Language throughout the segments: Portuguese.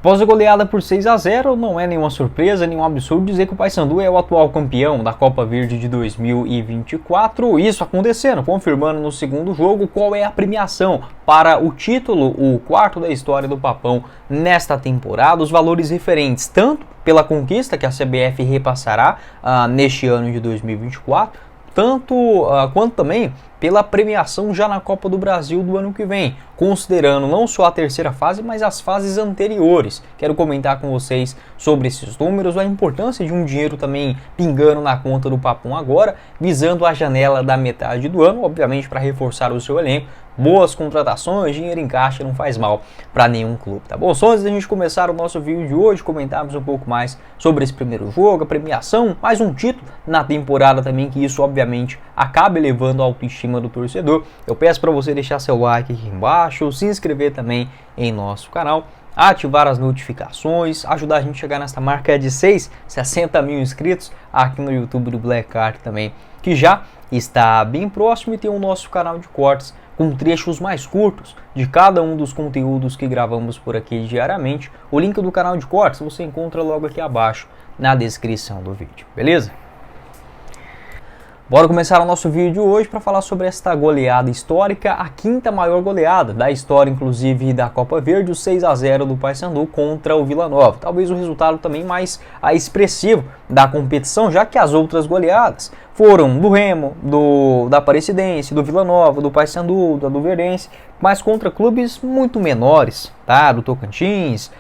Após a goleada por 6-0, não é nenhuma surpresa, nenhum absurdo dizer que o Paysandu é o atual campeão da Copa Verde de 2024. Isso acontecendo, confirmando no segundo jogo qual é a premiação para o título, o quarto da história do Papão nesta temporada. Os valores referentes tanto pela conquista que a CBF repassará neste ano de 2024, quanto também pela premiação já na Copa do Brasil do ano que vem, considerando não só a terceira fase, mas as fases anteriores. Quero comentar com vocês sobre esses números, a importância de um dinheiro também pingando na conta do Papão agora, visando a janela da metade do ano, obviamente para reforçar o seu elenco. Boas contratações, dinheiro em caixa não faz mal para nenhum clube, tá bom? Só antes da gente começar o nosso vídeo de hoje, comentarmos um pouco mais sobre esse primeiro jogo, a premiação, mais um título na temporada também, que isso obviamente acaba elevando a autoestima do torcedor. Eu peço para você deixar seu like aqui embaixo, se inscrever também em nosso canal, ativar as notificações, ajudar a gente a chegar nessa marca de 60 mil inscritos aqui no YouTube do Black Card também, que já está bem próximo, e tem o nosso canal de cortes com trechos mais curtos de cada um dos conteúdos que gravamos por aqui diariamente. O link do canal de cortes você encontra logo aqui abaixo na descrição do vídeo, beleza? Bora começar o nosso vídeo de hoje para falar sobre esta goleada histórica, a quinta maior goleada da história, inclusive da Copa Verde, o 6-0 do Paysandu contra o Vila Nova. Talvez o resultado também mais expressivo da competição, já que as outras goleadas foram do Remo, da Aparecidense, do Vila Nova, do Paysandu, da do Verdense, mas contra clubes muito menores, tá? Do Tocantins,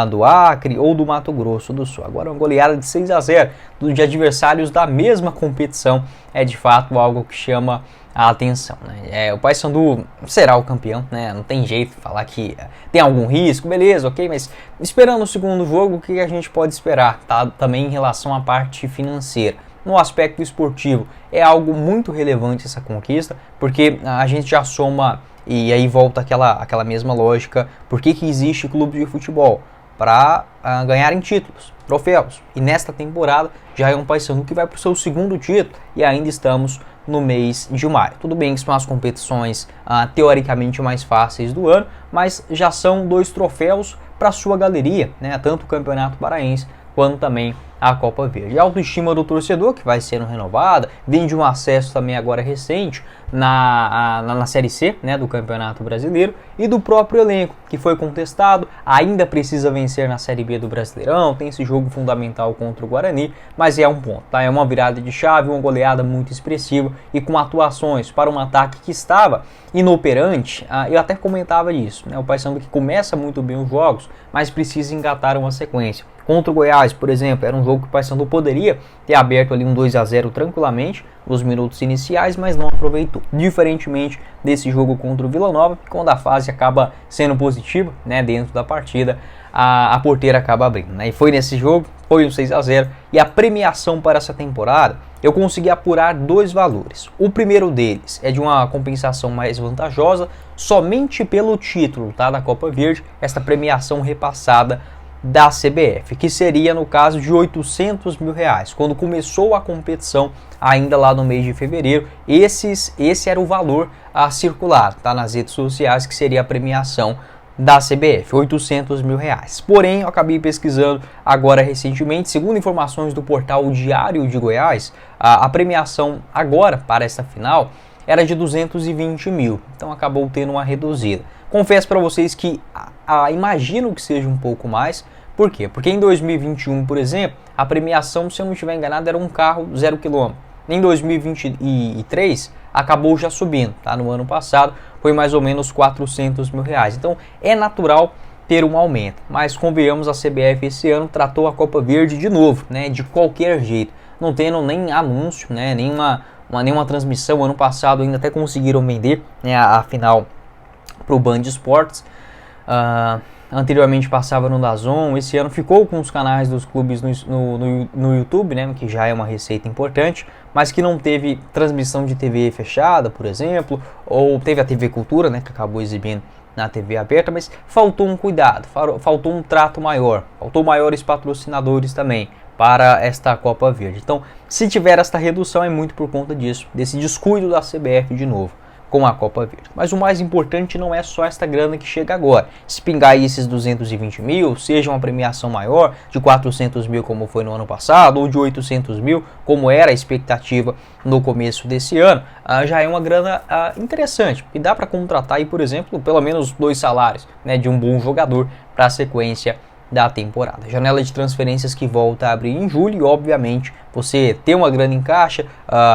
do Acre ou do Mato Grosso do Sul. Agora uma goleada de 6-0 de adversários da mesma competição é de fato algo que chama a atenção, né? O Paysandu será o campeão, né? Não tem jeito de falar que tem algum risco, beleza, ok, mas esperando o segundo jogo, o que a gente pode esperar, tá? Também em relação à parte financeira. No aspecto esportivo, é algo muito relevante essa conquista, porque a gente já soma, e aí volta aquela mesma lógica, por que existe clube de futebol? Para ganharem títulos, troféus. E nesta temporada já é um Paysandu que vai para o seu segundo título, e ainda estamos no mês de maio. Tudo bem que são as competições teoricamente mais fáceis do ano, mas já são 2 troféus para sua galeria, né? Tanto o Campeonato Paraense quanto também a Copa Verde. A autoestima do torcedor, que vai sendo renovada, vem de um acesso também agora recente na Série C, né, do Campeonato Brasileiro, e do próprio elenco, que foi contestado, ainda precisa vencer na Série B do Brasileirão, tem esse jogo fundamental contra o Guarani, mas é um ponto, tá? É uma virada de chave, uma goleada muito expressiva, e com atuações para um ataque que estava inoperante. Eu até comentava isso, né? O Paysandu que começa muito bem os jogos, mas precisa engatar uma sequência. Contra o Goiás, por exemplo, era um jogo que o Paysandu poderia ter aberto ali um 2-0 tranquilamente nos minutos iniciais, mas não aproveitou. Diferentemente desse jogo contra o Vila Nova, que quando a fase acaba sendo positiva, né, dentro da partida, a porteira acaba abrindo, né? E foi nesse jogo, foi um 6-0, e a premiação para essa temporada, eu consegui apurar 2 valores. O primeiro deles é de uma compensação mais vantajosa, somente pelo título, tá, da Copa Verde, esta premiação repassada da CBF, que seria no caso de R$800 mil. Quando começou a competição, ainda lá no mês de fevereiro, esse era o valor a circular, tá, nas redes sociais, que seria a premiação da CBF, R$800 mil. Porém, eu acabei pesquisando agora recentemente, segundo informações do portal Diário de Goiás, a premiação agora para esta final era de 220 mil, então acabou tendo uma reduzida. Confesso para vocês que imagino que seja um pouco mais. Por quê? Porque em 2021, por exemplo, a premiação, se eu não estiver enganado, era um carro 0 km. Em 2023, acabou já subindo, tá? No ano passado foi mais ou menos R$400 mil. Então é natural ter um aumento, mas convenhamos, a CBF esse ano tratou a Copa Verde de novo, né? De qualquer jeito, não tendo nem anúncio, né? Nenhuma transmissão. Ano passado ainda até conseguiram vender, né, a final para o Band Esportes. Anteriormente passava no DAZN, esse ano ficou com os canais dos clubes no YouTube, né, que já é uma receita importante, mas que não teve transmissão de TV fechada, por exemplo, ou teve a TV Cultura, né, que acabou exibindo na TV aberta, mas faltou um cuidado, faltou um trato maior, faltou maiores patrocinadores também para esta Copa Verde. Então, se tiver esta redução, é muito por conta disso, desse descuido da CBF de novo. com a Copa Verde. Mas o mais importante não é só esta grana que chega agora. Se pingar aí esses 220 mil, seja uma premiação maior, de 400 mil como foi no ano passado, ou de 800 mil, como era a expectativa no começo desse ano, já é uma grana interessante. E dá para contratar aí, por exemplo, pelo menos 2 salários, né, de um bom jogador para a sequência da temporada. Janela de transferências que volta a abrir em julho e, obviamente, você ter uma grana em caixa,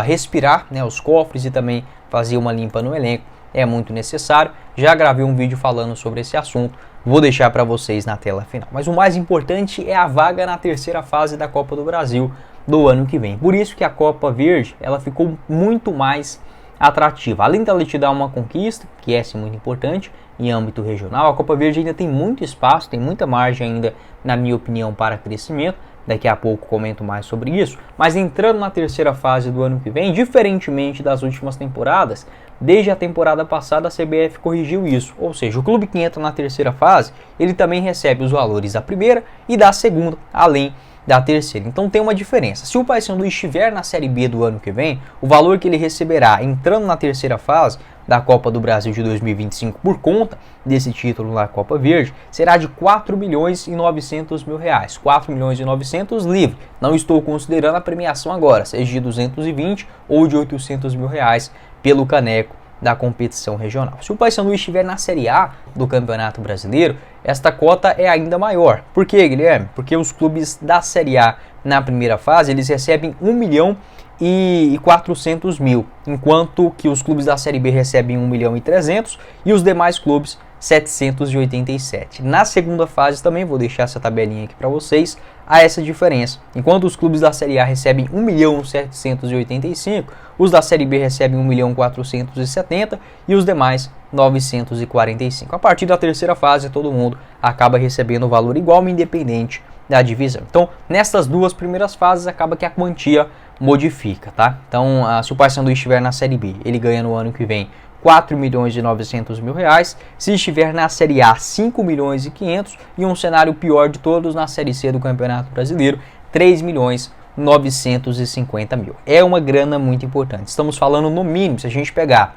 respirar, né, os cofres e também fazer uma limpa no elenco é muito necessário. Já gravei um vídeo falando sobre esse assunto, vou deixar para vocês na tela final. Mas o mais importante é a vaga na terceira fase da Copa do Brasil do ano que vem. Por isso que a Copa Verde ela ficou muito mais atrativa. Além dela te dar uma conquista, que é sim, muito importante em âmbito regional, a Copa Verde ainda tem muito espaço, tem muita margem ainda, na minha opinião, para crescimento. Daqui a pouco comento mais sobre isso. Mas entrando na terceira fase do ano que vem, diferentemente das últimas temporadas, desde a temporada passada a CBF corrigiu isso. Ou seja, o clube que entra na terceira fase, ele também recebe os valores da primeira e da segunda, além da terceira. Então tem uma diferença. Se o Paysandu estiver na Série B do ano que vem, o valor que ele receberá entrando na terceira fase da Copa do Brasil de 2025 por conta desse título na Copa Verde será de 4 milhões e 900 mil reais. 4 milhões e 900 livre. Não estou considerando a premiação agora, seja de 220 ou de 800 mil reais pelo caneco da competição regional. Se o Paysandu estiver na Série A do Campeonato Brasileiro, esta cota é ainda maior. Por quê, Guilherme? Porque os clubes da Série A na primeira fase, eles recebem 1 milhão e 400 mil, enquanto que os clubes da Série B recebem 1 milhão e 300 e os demais clubes 787. Na segunda fase também, vou deixar essa tabelinha aqui para vocês, há essa diferença. Enquanto os clubes da Série A recebem 1 milhão 785, os da Série B recebem 1 milhão 470 e os demais 945. A partir da terceira fase, todo mundo acaba recebendo o valor igual, independente da divisão. Então, nessas duas primeiras fases, acaba que a quantia modifica, tá? Então, se o Paysandu estiver na Série B, ele ganha no ano que vem 4 milhões e 900 mil reais. Se estiver na Série A, 5 milhões e 500. E um cenário pior de todos, na Série C do Campeonato Brasileiro, 3 milhões 950 mil. É uma grana muito importante. Estamos falando no mínimo, se a gente pegar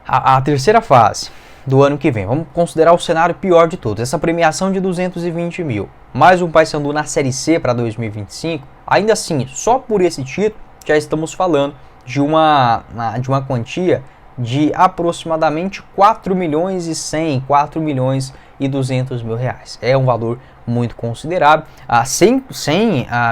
a terceira fase do ano que vem, vamos considerar o cenário pior de todos, essa premiação de 220 mil, mais um Paysandu na Série C para 2025, ainda assim, só por esse título, já estamos falando de uma quantia de aproximadamente 4 milhões e 100, 4 milhões e 200 mil reais. É um valor muito considerável, sem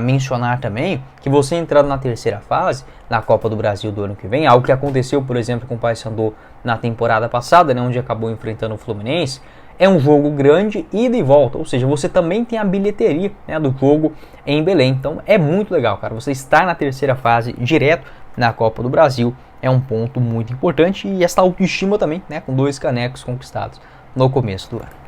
mencionar também que você entrando na terceira fase na Copa do Brasil do ano que vem, algo que aconteceu, por exemplo, com o Paysandu na temporada passada, né, onde acabou enfrentando o Fluminense, é um jogo grande, ida e volta, ou seja, você também tem a bilheteria, né, do jogo em Belém. Então é muito legal, cara, você estar na terceira fase direto na Copa do Brasil é um ponto muito importante, e essa autoestima também, né, com 2 canecos conquistados no começo do ano.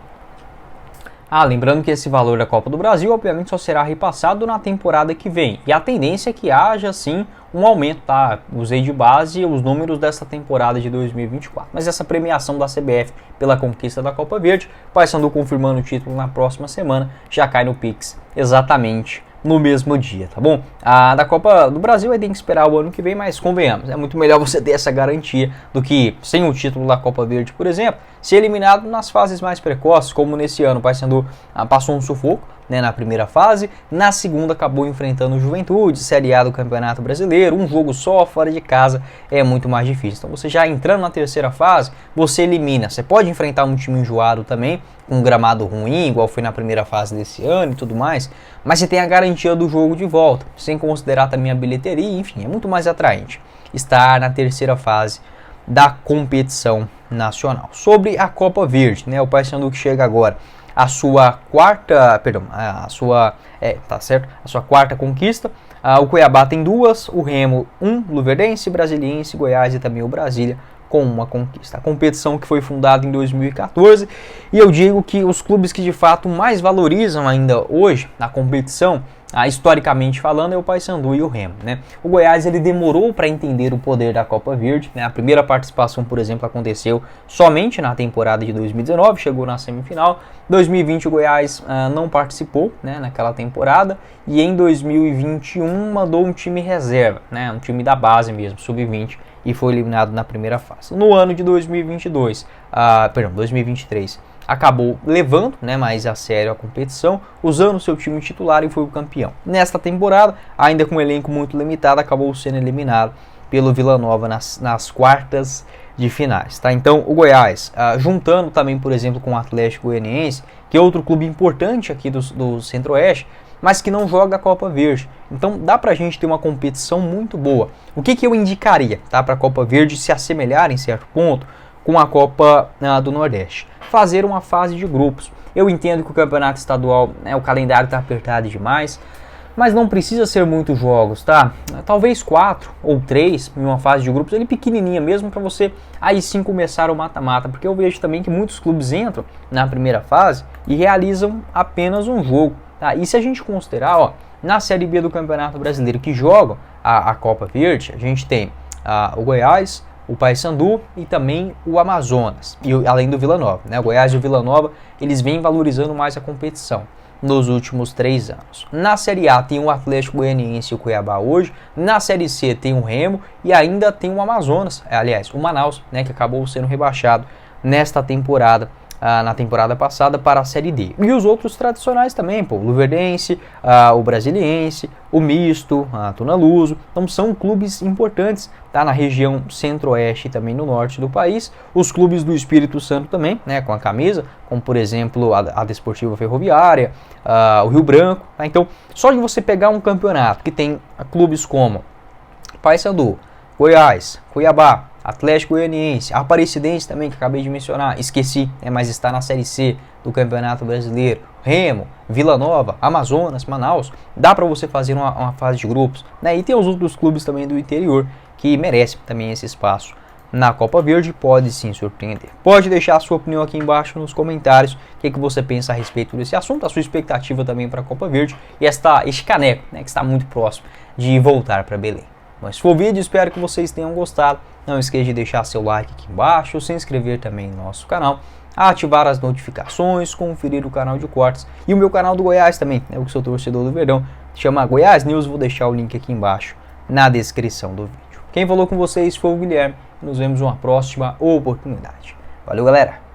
Lembrando que esse valor da Copa do Brasil, obviamente, só será repassado na temporada que vem. E a tendência é que haja, sim, um aumento, tá? Usei de base os números dessa temporada de 2024. Mas essa premiação da CBF pela conquista da Copa Verde, Paysandu confirmando o título na próxima semana, já cai no Pix exatamente no mesmo dia, tá bom? A da Copa do Brasil aí tem que esperar o ano que vem, mas convenhamos, é muito melhor você ter essa garantia do que sem o título da Copa Verde, por exemplo, ser eliminado nas fases mais precoces, como nesse ano o Paysandu passou um sufoco, né, na primeira fase, na segunda acabou enfrentando o Juventude, Série A do Campeonato Brasileiro, um jogo só, fora de casa, é muito mais difícil. Então você já entrando na terceira fase, você elimina, você pode enfrentar um time enjoado também, com um gramado ruim, igual foi na primeira fase desse ano e tudo mais, mas você tem a garantia do jogo de volta, sem considerar também a bilheteria, enfim, é muito mais atraente estar na terceira fase da competição nacional. Sobre a Copa Verde, né, o Paysandu que chega agora a sua quarta, a sua quarta conquista. O Cuiabá tem 2, o Remo 1, Luverdense, Brasiliense, Goiás e também o Brasília com uma conquista. A competição que foi fundada em 2014, e eu digo que os clubes que de fato mais valorizam ainda hoje na competição historicamente falando, é o Paysandu e o Remo, né? O Goiás ele demorou para entender o poder da Copa Verde, né? A primeira participação, por exemplo, aconteceu somente na temporada de 2019, chegou na semifinal. 2020 o Goiás não participou, né, naquela temporada, e em 2021 mandou um time reserva, né, um time da base mesmo, sub-20, e foi eliminado na primeira fase. No ano de 2023, acabou levando, né, mais a sério a competição, usando seu time titular e foi o campeão. Nesta temporada, ainda com um elenco muito limitado, acabou sendo eliminado pelo Vila Nova nas quartas de finais, tá? Então o Goiás, juntando também, por exemplo, com o Atlético Goianiense, que é outro clube importante aqui do Centro-Oeste, mas que não joga a Copa Verde. Então dá pra gente ter uma competição muito boa. O que eu indicaria, tá, para a Copa Verde se assemelhar em certo ponto com a Copa do Nordeste? Fazer uma fase de grupos. Eu entendo que o campeonato estadual, né, o calendário está apertado demais, mas não precisa ser muitos jogos, tá? Talvez 4 ou 3 em uma fase de grupos, ele pequenininha mesmo, para você aí sim começar o mata-mata, porque eu vejo também que muitos clubes entram na primeira fase e realizam apenas um jogo, tá? E se a gente considerar, ó, na Série B do Campeonato Brasileiro que jogam a Copa Verde, a gente tem o Goiás, o Paysandu e também o Amazonas, e além do Vila Nova, né? O Goiás e o Vila Nova, eles vêm valorizando mais a competição nos últimos 3 anos. Na Série A tem o Atlético Goianiense e o Cuiabá hoje, na Série C tem o Remo e ainda tem o Amazonas, aliás, o Manaus, né, que acabou sendo rebaixado nesta temporada, na temporada passada, para a Série D. E os outros tradicionais também, pô, o Luverdense, o Brasiliense, o Misto, a Tuna Luso. Então são clubes importantes, tá, na região centro-oeste e também no norte do país. Os clubes do Espírito Santo também, né, com a camisa, como por exemplo a Desportiva Ferroviária, o Rio Branco. Tá? Então só de você pegar um campeonato que tem clubes como Paysandu, Goiás, Cuiabá, Atlético Goianiense, Aparecidense também, que acabei de mencionar, esqueci, mas está na Série C do Campeonato Brasileiro, Remo, Vila Nova, Amazonas, Manaus, dá para você fazer uma fase de grupos, né? E tem os outros clubes também do interior que merecem também esse espaço na Copa Verde, pode sim surpreender. Pode deixar a sua opinião aqui embaixo nos comentários, o que você pensa a respeito desse assunto, a sua expectativa também para a Copa Verde e este caneco, né, que está muito próximo de voltar para Belém. Mas se for o vídeo, espero que vocês tenham gostado. Não esqueça de deixar seu like aqui embaixo, se inscrever também no nosso canal, ativar as notificações, conferir o canal de cortes e o meu canal do Goiás também, né, o que sou torcedor do Verdão, chama Goiás News, vou deixar o link aqui embaixo na descrição do vídeo. Quem falou com vocês foi o Guilherme, nos vemos em uma próxima oportunidade. Valeu, galera!